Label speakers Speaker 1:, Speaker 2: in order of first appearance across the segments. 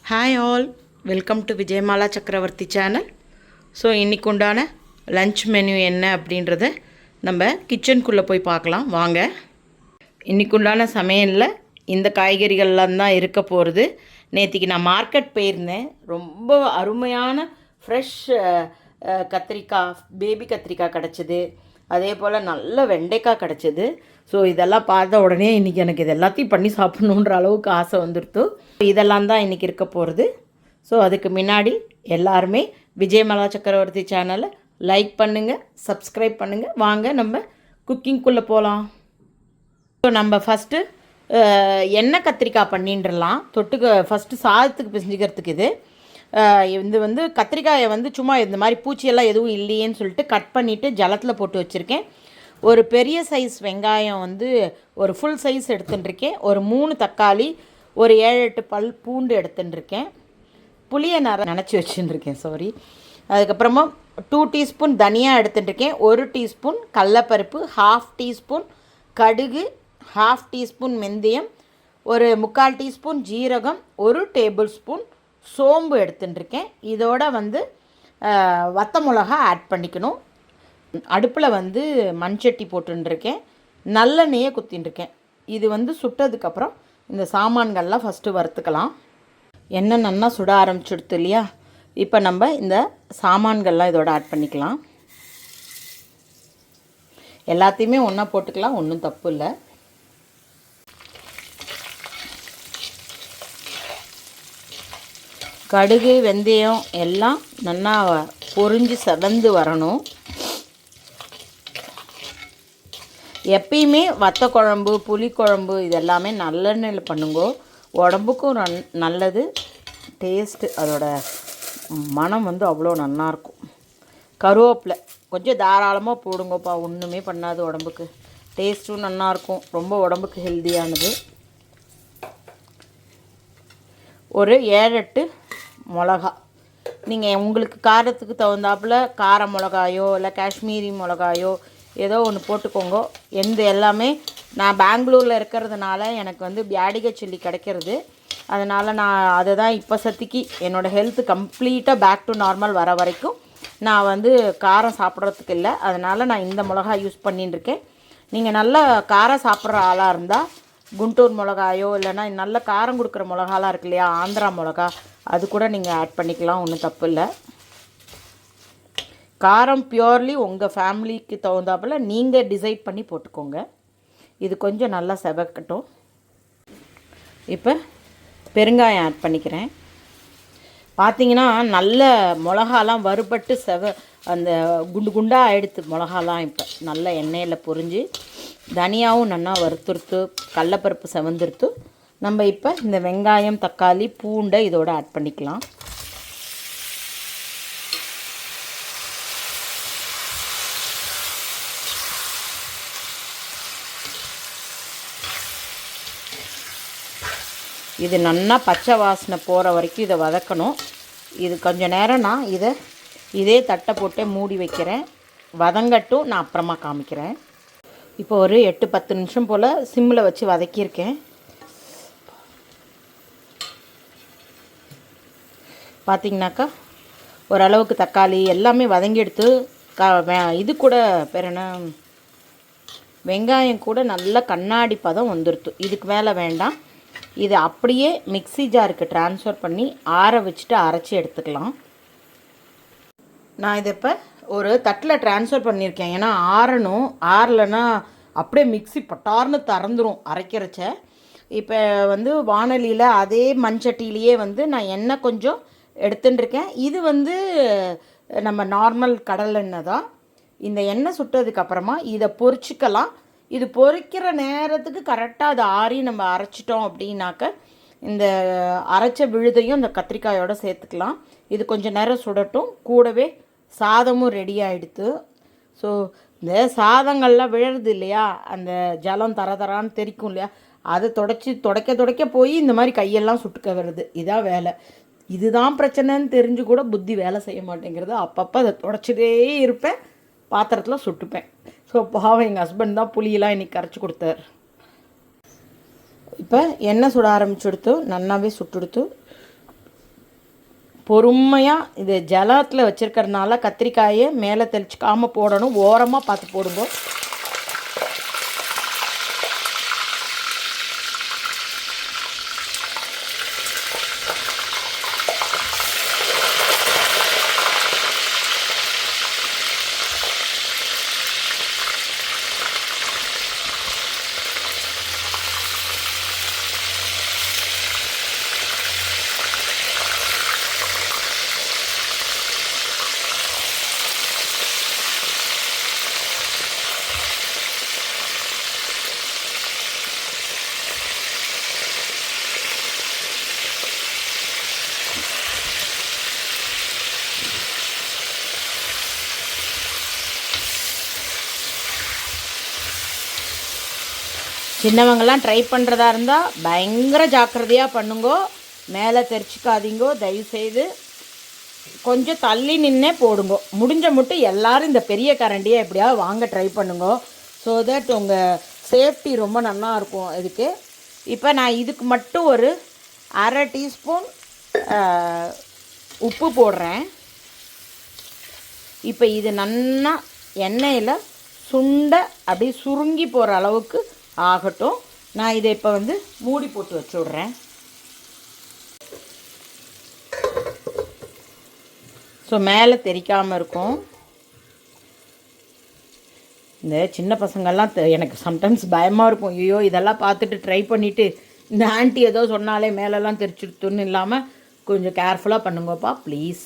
Speaker 1: Hi all, welcome to Vijayamala சக்கரவர்த்தி channel. So இன்றைக்கு உண்டான லன்ச் மெனு என்ன அப்படின்றத நம்ம கிச்சனுக்குள்ளே போய் பார்க்கலாம் வாங்க. இன்றைக்கு உண்டான சமையலில் இந்த காய்கறிகள்லாம் தான் இருக்க போகிறது. நேற்றுக்கு நான் மார்க்கெட் போயிருந்தேன். ரொம்ப அருமையான ஃப்ரெஷ் கத்திரிக்காய், பேபி கத்திரிக்காய் கிடச்சிது. அதே போல் நல்ல வெண்டைக்காய் கிடச்சிது. ஸோ இதெல்லாம் பார்த்த உடனே இன்றைக்கி எனக்கு இது எல்லாத்தையும் பண்ணி சாப்பிட்ணுன்ற அளவுக்கு ஆசை வந்துடுத்து. இதெல்லாம் தான் இன்றைக்கி இருக்க போகிறது. ஸோ அதுக்கு முன்னாடி எல்லாருமே விஜயமாலா சக்கரவர்த்தி சேனலை லைக் பண்ணுங்கள், சப்ஸ்கிரைப் பண்ணுங்கள். வாங்க நம்ம குக்கிங்குள்ளே போகலாம். ஸோ நம்ம ஃபஸ்ட்டு எண்ணெய் கத்திரிக்காய் பண்ணின்றலாம். தொட்டுக்கு ஃபஸ்ட்டு சாதத்துக்கு பிசைஞ்சிக்கிறதுக்கு இது வந்து கத்திரிக்காயை வந்து சும்மா இந்த மாதிரி பூச்சியெல்லாம் எதுவும் இல்லையேன்னு சொல்லிட்டு கட் பண்ணிவிட்டு ஜலத்தில் போட்டு வச்சுருக்கேன். ஒரு பெரிய சைஸ் வெங்காயம் வந்து ஒரு ஃபுல் சைஸ் எடுத்துட்டுருக்கேன். ஒரு 3 தக்காளி, ஒரு 7-8 பல் பூண்டு எடுத்துட்டுருக்கேன். புளியை நனைச்சி வச்சுட்டுருக்கேன், சாரி. அதுக்கப்புறமா 2 டீஸ்பூன் தனியா எடுத்துட்டுருக்கேன். 1 டீஸ்பூன் கடலப்பருப்பு, 1/2 டீஸ்பூன் கடுகு, 1/2 டீஸ்பூன் வெந்தயம், ஒரு 3/4 டீஸ்பூன் ஜீரகம், 1 டேபிள் ஸ்பூன் சோம்பு எடுத்துட்டுருக்கேன். இதோட வந்து வத்த மிளகா ஆட் பண்ணிக்கணும். அடுப்பில் வந்து மண்சட்டி போட்டுருக்கேன். நல்லெண்ணெயை குத்தின்ட்டுருக்கேன். இது வந்து சுட்டதுக்கப்புறம் இந்த சாமான்கள்லாம் ஃபஸ்ட்டு வறுத்துக்கலாம். எண்ணெய் நல்லா சுட ஆரம்பிச்சுடுத்து இல்லையா? இப்போ நம்ம இந்த சாமான்கள்லாம் இதோட ஆட் பண்ணிக்கலாம். எல்லாத்தையுமே ஒன்றா போட்டுக்கலாம், ஒன்றும் தப்பு இல்லை. கடுகு, வெந்தயம் எல்லாம் நல்லா பொரிஞ்சு செவந்து வரணும். எப்பயுமே வத்த குழம்பு, புளிக்குழம்பு இதெல்லாமே நல்லெண்ணெயில் பண்ணுங்கோ. உடம்புக்கும் நல்லது. டேஸ்ட்டு அதோட மனம் வந்து அவ்வளோ நல்லாயிருக்கும். கருவேப்பிலை கொஞ்சம் தாராளமாக போடுங்கப்பா, ஒன்றுமே பண்ணாது உடம்புக்கு. டேஸ்ட்டும் நல்லாயிருக்கும், ரொம்ப உடம்புக்கு ஹெல்த்தியானது. ஒரு 7-8 மிளகா, நீங்கள் உங்களுக்கு காரத்துக்கு தகுந்தாப்பில் கார மிளகாயோ இல்லை காஷ்மீரி மிளகாயோ ஏதோ ஒன்று போட்டுக்கோங்க. எல்லாமே நான் பெங்களூரில் இருக்கிறதுனால எனக்கு வந்து பியாடிகை சில்லி கிடைக்கிறது. அதனால் நான் அதை தான் இப்போ சத்திக்கு என்னோடய ஹெல்த்து கம்ப்ளீட்டாக பேக் டு நார்மல் வர வரைக்கும் நான் வந்து காரம் சாப்பிட்றதுக்கு இல்லை. அதனால் நான் இந்த மிளகா யூஸ் பண்ணிட்டுருக்கேன். நீங்கள் நல்லா காரம் சாப்பிட்ற ஆளாக இருந்தால் குண்டூர் மிளகாயோ இல்லைனா நல்ல காரம் கொடுக்குற மிளகாலாம் இருக்கு இல்லையா, ஆந்திரா மிளகா, அது கூட நீங்கள் ஆட் பண்ணிக்கலாம், ஒன்றும் தப்பு இல்லை. காரம் பியூர்லி உங்கள் ஃபேமிலிக்கு தகுந்தாப்பில் நீங்கள் டிசைட் பண்ணி போட்டுக்கோங்க. இது கொஞ்சம் நல்லா செவக்கட்டும். இப்போ பெருங்காயம் ஆட் பண்ணிக்கிறேன். பார்த்தீங்கன்னா நல்ல மிளகாலாம் வறுபட்டு அந்த குண்டு குண்டாக ஆகிடுது மிளகாலாம். இப்போ நல்ல எண்ணெயில் பொரிஞ்சு தனியாகவும் நல்லா வறுத்துருத்து, கடலப்பருப்பு செவந்துருத்து. நம்ம இப்போ இந்த வெங்காயம், தக்காளி, பூண்டை இதோடு ஆட் பண்ணிக்கலாம். இது நல்லா பச்சை வாசனை போகிற வரைக்கும் இதை வதக்கணும். இது கொஞ்சம் நேரம் நான் இதே தட்டை போட்டே மூடி வைக்கிறேன். வதங்கட்டும், நான் அப்புறமா காமிக்கிறேன். இப்போ ஒரு 8-10 நிமிஷம் போல் சிம்மில் வச்சு வதக்கியிருக்கேன். பார்த்திங்கனாக்கா ஓரளவுக்கு தக்காளி எல்லாமே வதங்கி எடுத்து இது கூட பேர் என்ன, வெங்காயம் கூட நல்ல கண்ணாடி பதம் வந்துடுத்து. இதுக்கு மேலே வேண்டாம். இது அப்படியே மிக்ஸி ஜாருக்கு ட்ரான்ஸ்ஃபர் பண்ணி ஆற வச்சுட்டு அரைச்சி எடுத்துக்கலாம். நான் இதை இப்போ ஒரு தட்டில் ட்ரான்ஸ்ஃபர் பண்ணியிருக்கேன். ஏன்னா ஆறலைன்னா அப்படியே மிக்ஸி பட்டார்னு திறந்துடும் அரைக்கிறச்ச. இப்போ வந்து வானலியில் அதே மண்சட்டிலேயே வந்து நான் எண்ணெய் கொஞ்சம் எடுத்துட்டுருக்கேன். இது வந்து நம்ம நார்மல் கடல் எண்ணெய் தான். இந்த எண்ணெய் சுட்டதுக்கப்புறமா இதை பொரிச்சிக்கலாம். இது பொரிக்கிற நேரத்துக்கு கரெக்டாக அது ஆறி நம்ம அரைச்சிட்டோம் அப்படின்னாக்க இந்த அரைச்ச விழுதையும் இந்த கத்திரிக்காயோடு சேர்த்துக்கலாம். இது கொஞ்சம் நேரம் சுடட்டும். கூடவே சாதமும் ரெடி ஆகிடுது. ஸோ இந்த சாதங்கள்லாம் விழுறது இல்லையா, அந்த ஜலம் தரன்னு தெரிக்கும் இல்லையா, அதை துடைக்க போய் இந்த மாதிரி கையெல்லாம் சுட்டுக்க வருது. இதான் வேலை. இதுதான் பிரச்சனைன்னு தெரிஞ்சு கூட புத்தி வேலை செய்ய மாட்டேங்கிறது. அப்பப்போ அதை துடைச்சிட்டே இருப்பேன், பாத்திரத்தில் சுட்டுப்பேன். ஸோ பாவம் எங்கள் ஹஸ்பண்ட் தான் புளியெல்லாம் இன்றைக்கி கரைச்சி கொடுத்தார். இப்போ எண்ணெய் சுட ஆரம்பிச்சுடுத்து, நல்லாவே சுட்டுடுத்து. பொறுமையாக இது ஜலத்தில் வச்சுருக்கறனால கத்திரிக்காயை மேலே தெளிச்சிக்காமல் போடணும். ஓரமாக பார்த்து போடுங்க. சின்னவங்கெல்லாம் ட்ரை பண்ணுறதா இருந்தால் பயங்கர ஜாக்கிரதையாக பண்ணுங்கோ. மேலே தெரிச்சிக்காதீங்கோ தயவுசெய்து. கொஞ்சம் தள்ளி நின்னே போடுங்கோ. முடிஞ்ச மட்டும் எல்லோரும் இந்த பெரிய கரண்டியை எப்படியாவது வாங்க ட்ரை பண்ணுங்கோ. ஸோ தட் உங்கள் சேஃப்டி ரொம்ப நல்லா இருக்கும் இதுக்கு. இப்போ நான் இதுக்கு மட்டும் ஒரு அரை டீஸ்பூன் உப்பு போடுறேன். இப்போ இது நல்லா எண்ணெயில் சுண்ட அப்படி சுருங்கி போகிற அளவுக்கு ஆகட்டும். நான் இதை இப்போ மூடி போட்டு வச்சு விட்றேன். ஸோ மேலே தெரிக்காமல் இருக்கும். இந்த சின்ன பசங்கள்லாம் எனக்கு சம்டைம்ஸ் பயமாக இருக்கும். ஐயோ இதெல்லாம் பார்த்துட்டு ட்ரை பண்ணிவிட்டு இந்த ஆண்டி ஏதோ சொன்னாலே மேலெல்லாம் தெரிச்சுடுத்துன்னு இல்லாமல் கொஞ்சம் கேர்ஃபுல்லாக பண்ணுங்கப்பா ப்ளீஸ்.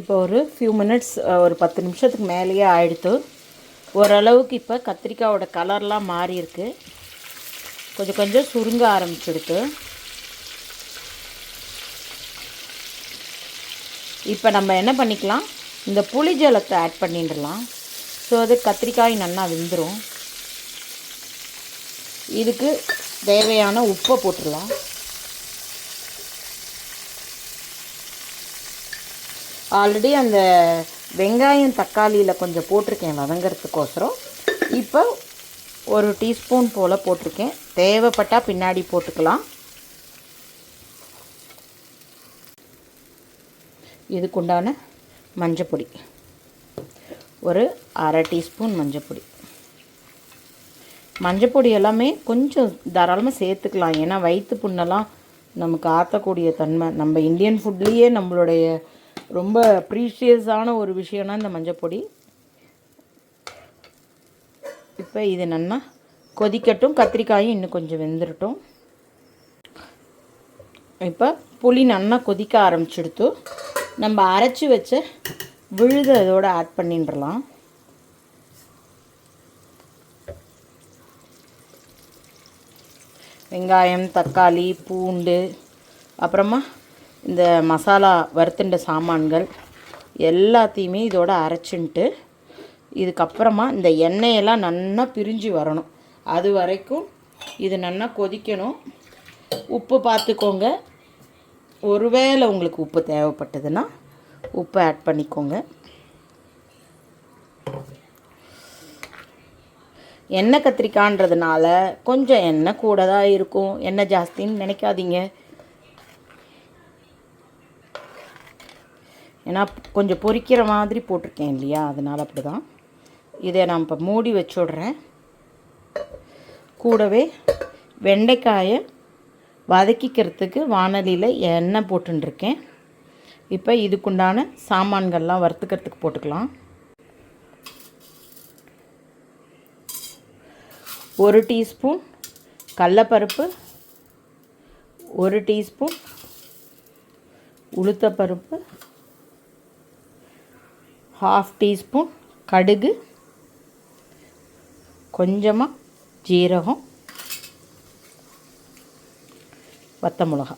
Speaker 1: இப்போ ஒரு ஃபியூ மினிட்ஸ், ஒரு 10 நிமிஷத்துக்கு மேலேயே ஆகிடுத்து. ஓரளவுக்கு இப்போ கத்திரிக்காயோட கலர்லாம் மாறி இருக்குது. கொஞ்சம் கொஞ்சம் சுருங்க ஆரம்பிச்சிடுது. இப்போ நம்ம என்ன பண்ணிக்கலாம், இந்த புளி ஜலத்தை ஆட் பண்ணிடலாம். ஸோ அது கத்திரிக்காய் நல்லா வெந்துடும். இதுக்கு தேவையான உப்பை போட்டுடலாம். ஆல்ரெடி அந்த வெங்காயம் தக்காளியில் கொஞ்சம் போட்டிருக்கேன் வதங்கிறதுக்கோசரம். இப்போ ஒரு டீஸ்பூன் போல் போட்டிருக்கேன். தேவைப்பட்டால் பின்னாடி போட்டுக்கலாம். இதுக்குண்டான மஞ்சப்பொடி ஒரு அரை டீஸ்பூன் மஞ்சப்பொடி. மஞ்சப்பொடி எல்லாமே கொஞ்சம் தாராளமாக சேர்த்துக்கலாம். ஏன்னா வயிற்று புண்ணெல்லாம் நமக்கு ஆற்றக்கூடிய தன்மை. நம்ம இந்தியன் ஃபுட்லேயே நம்மளுடைய ரொம்ப ப்ரீஷியஸான ஒரு விஷயம்னா இந்த மஞ்சப்பொடி. இப்போ இது நல்லா கொதிக்கட்டும். கத்திரிக்காயும் இன்னும் கொஞ்சம் வெந்துடட்டும். இப்போ புளி நல்லா கொதிக்க ஆரம்பிச்சிடுத்து. நம்ம அரைச்சி வச்ச விழுத இதோடு ஆட் பண்ணிடலாம். வெங்காயம் தக்காளி பூண்டு அப்புறமா இந்த மசாலா வறுத்துண்ட சாமான்கள் எல்லாத்தையுமே இதோட அரைச்சின்ட்டு இதுக்கப்புறமா இந்த எண்ணெயெல்லாம் நல்லா பிரிஞ்சு வரணும். அது வரைக்கும் இது நல்லா கொதிக்கணும். உப்பு பார்த்துக்கோங்க. ஒருவேளை உங்களுக்கு உப்பு தேவைப்பட்டதுன்னா உப்பு ஆட் பண்ணிக்கோங்க. எண்ணெய் கத்திரிக்காய்ன்றதுனால கொஞ்சம் எண்ணெய் கூட தான் இருக்கும். எண்ணெய் ஜாஸ்தின்னு நினைக்காதீங்க. ஏன்னா கொஞ்சம் பொரிக்கிற மாதிரி போட்டிருக்கேன் இல்லையா, அதனால் அப்படி தான். இதை நான் இப்போ மூடி வச்சுடுறேன். கூடவே வெண்டைக்காயை வதக்கிக்கிறதுக்கு வானலியில் எண்ணெய் போட்டுருக்கேன். இப்போ இதுக்குண்டான சாமான்கள்லாம் வறுத்துக்கிறதுக்கு போட்டுக்கலாம். 1 டீஸ்பூன் கடலைப்பருப்பு, 1 டீஸ்பூன் உளுத்தப்பருப்பு, 1/2 டீஸ்பூன் கடுகு, கொஞ்சமாக ஜீரகம், வத்த மிளகா.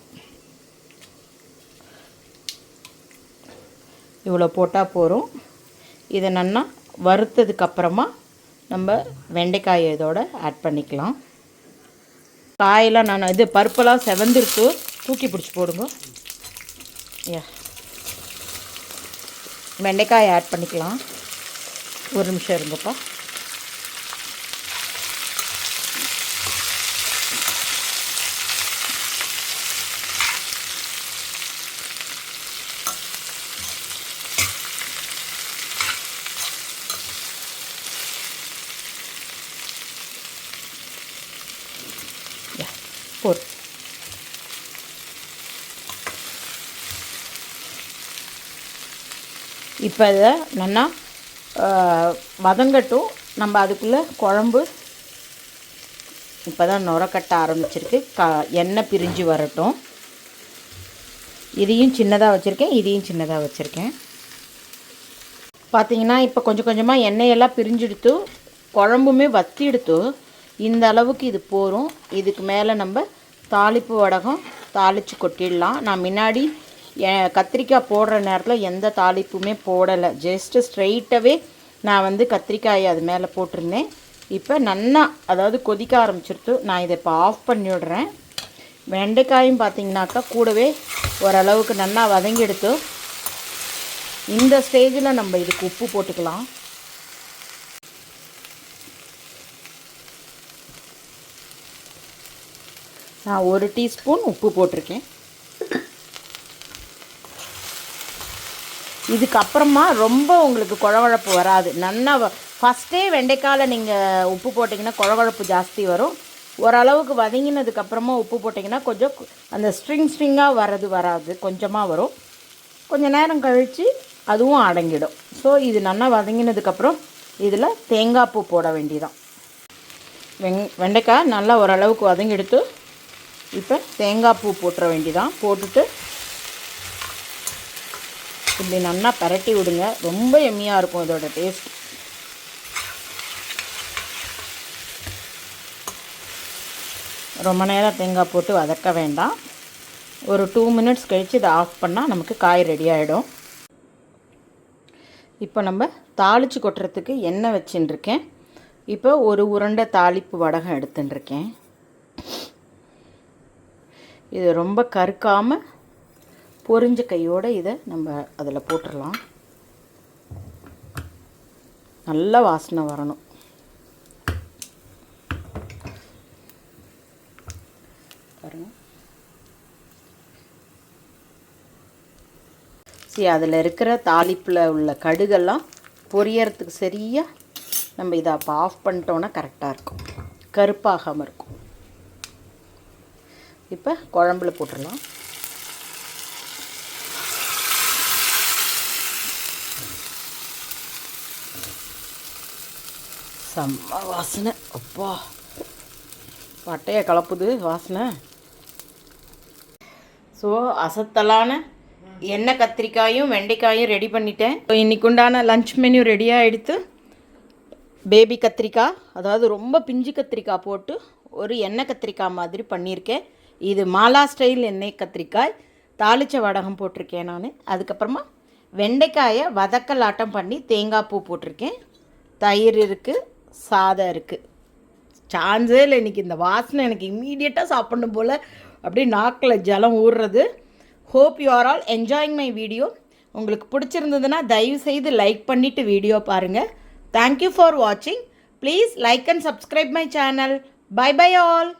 Speaker 1: இவ்வளோ போட்டால் போகிறோம். இதை நல்லா வறுத்ததுக்கப்புறமா நம்ம வெண்டைக்காயை இதோட ஆட் பண்ணிக்கலாம். காயெல்லாம் நான் இது பருப்பெல்லாம் செவந்திருக்கு, தூக்கி பிடிச்சி போடுங்க. வெண்டைக்காயை ஆட் பண்ணிக்கலாம். ஒரு நிமிஷம் இருங்கப்பா. இப்போ இதை நல்லா வதங்கட்டும். நம்ம அதுக்குள்ளே குழம்பு இப்போ தான் நுரக்கட்ட ஆரம்பிச்சிருக்கு. எண்ணெய் பிரிஞ்சு வரட்டும். இதையும் சின்னதாக வச்சுருக்கேன், இதையும் சின்னதாக வச்சுருக்கேன். பார்த்திங்கன்னா இப்போ கொஞ்சம் கொஞ்சமாக எண்ணெயெல்லாம் பிரிஞ்செடுத்து குழம்புமே வற்றி எடுத்து இந்த அளவுக்கு இது போகிறோம். இதுக்கு மேலே நம்ம தாளிப்பு வடகம் தாளித்து கொட்டிடலாம். நான் முன்னாடி கத்திரிக்காய் போடுற நேரத்தில் எந்த தாளிப்புமே போடலை. ஜஸ்ட்டு ஸ்ட்ரைட்டாகவே நான் வந்து கத்திரிக்காயை அது மேலே போட்டிருந்தேன். இப்போ நல்லா அதாவது கொதிக்க ஆரம்பிச்சிருத்து. நான் இதை இப்போ ஆஃப் பண்ணி விடுறேன். வெண்டைக்காயும் பார்த்திங்கனாக்கா கூடவே ஓரளவுக்கு நல்லா வதங்கி எடுத்து இந்த ஸ்டேஜில் நம்ம இதுக்கு உப்பு போட்டுக்கலாம். நான் 1 டீஸ்பூன் உப்பு போட்டிருக்கேன். இதுக்கப்புறமா ரொம்ப உங்களுக்கு குழகுழப்பு வராது. நல்லா ஃபஸ்ட்டே வெண்டைக்காயில் நீங்கள் உப்பு போட்டிங்கன்னா குழகுழப்பு ஜாஸ்தி வரும். ஓரளவுக்கு வதங்கினதுக்கப்புறமா உப்பு போட்டிங்கன்னா கொஞ்சம் அந்த ஸ்ட்ரிங்காக வராது, கொஞ்சமாக வரும். கொஞ்சம் நேரம் கழித்து அதுவும் அடங்கிடும். ஸோ இது நல்லா வதங்கினதுக்கப்புறம் இதில் தேங்காய் பூ போட வேண்டியதான். வெண்டைக்காய் நல்லா ஓரளவுக்கு வதங்கிடுத்து இப்போ தேங்காய் பூ போட்டுற வேண்டியதான். போட்டுட்டு இப்படி நல்லா பரட்டி விடுங்க. ரொம்ப எம்மியாக இருக்கும் இதோட டேஸ்ட். ரொம்ப நேரம் தேங்காய் போட்டு வதக்க வேண்டாம். ஒரு 2 மினிட்ஸ் கழித்து இதை ஆஃப் பண்ணால் நமக்கு காய் ரெடி ஆகிடும். இப்போ நம்ம தாளித்து கொட்டுறதுக்கு எண்ணெய் வச்சுட்டுருக்கேன். இப்போ ஒரு உருண்டை தாளிப்பு வடகம் எடுத்துட்டுருக்கேன். இது ரொம்ப கருக்காமல் பொரிஞ்ச கையோடு இதை நம்ம அதில் போட்டுடலாம். நல்ல வாசனை வரணும். பாருங்கள், சரி அதில் இருக்கிற தாளிப்பில் உள்ள கடுகெல்லாம் பொரியறதுக்கு சரியாக நம்ம இதை அப்போ ஆஃப் பண்ணிட்டோன்னா கரெக்டாக இருக்கும், கருப்பாகாமல் இருக்கும். இப்போ குழம்புல போட்டுடலாம். செம்ம வாசனை, அப்பா பட்டையை கலப்புது வாசனை. ஸோ அசத்தலான எண்ணெய் கத்திரிக்காயும் வெண்டைக்காயும் ரெடி பண்ணிட்டேன். இன்றைக்கு உண்டான லன்ச் மெனு ரெடியாக எடுத்து பேபி கத்திரிக்காய், அதாவது ரொம்ப பிஞ்சு கத்திரிக்காய் போட்டு ஒரு எண்ணெய் கத்திரிக்காய் மாதிரி பண்ணியிருக்கேன். இது மாலா ஸ்டைல் எண்ணெய் கத்திரிக்காய். தாளித்த வடகம் போட்டிருக்கேன் நான். அதுக்கப்புறமா வெண்டைக்காயை வதக்கலாட்டம் பண்ணி தேங்காய் பூ போட்டிருக்கேன். தயிர் இருக்குது, சாதம் இருக்குது. சான்ஸே இல்லை. இன்றைக்கி இந்த வாசனை எனக்கு இம்மீடியட்டாக சாப்பிடணும் போல் அப்படியே நாக்கில் ஜலம் ஊறுறது. Hope you are all enjoying my video. உங்களுக்கு பிடிச்சிருந்ததுன்னா தயவுசெய்து லைக் பண்ணிவிட்டு வீடியோ பாருங்கள். தேங்க்யூ ஃபார் வாட்சிங். Please like and subscribe my channel. Bye bye all.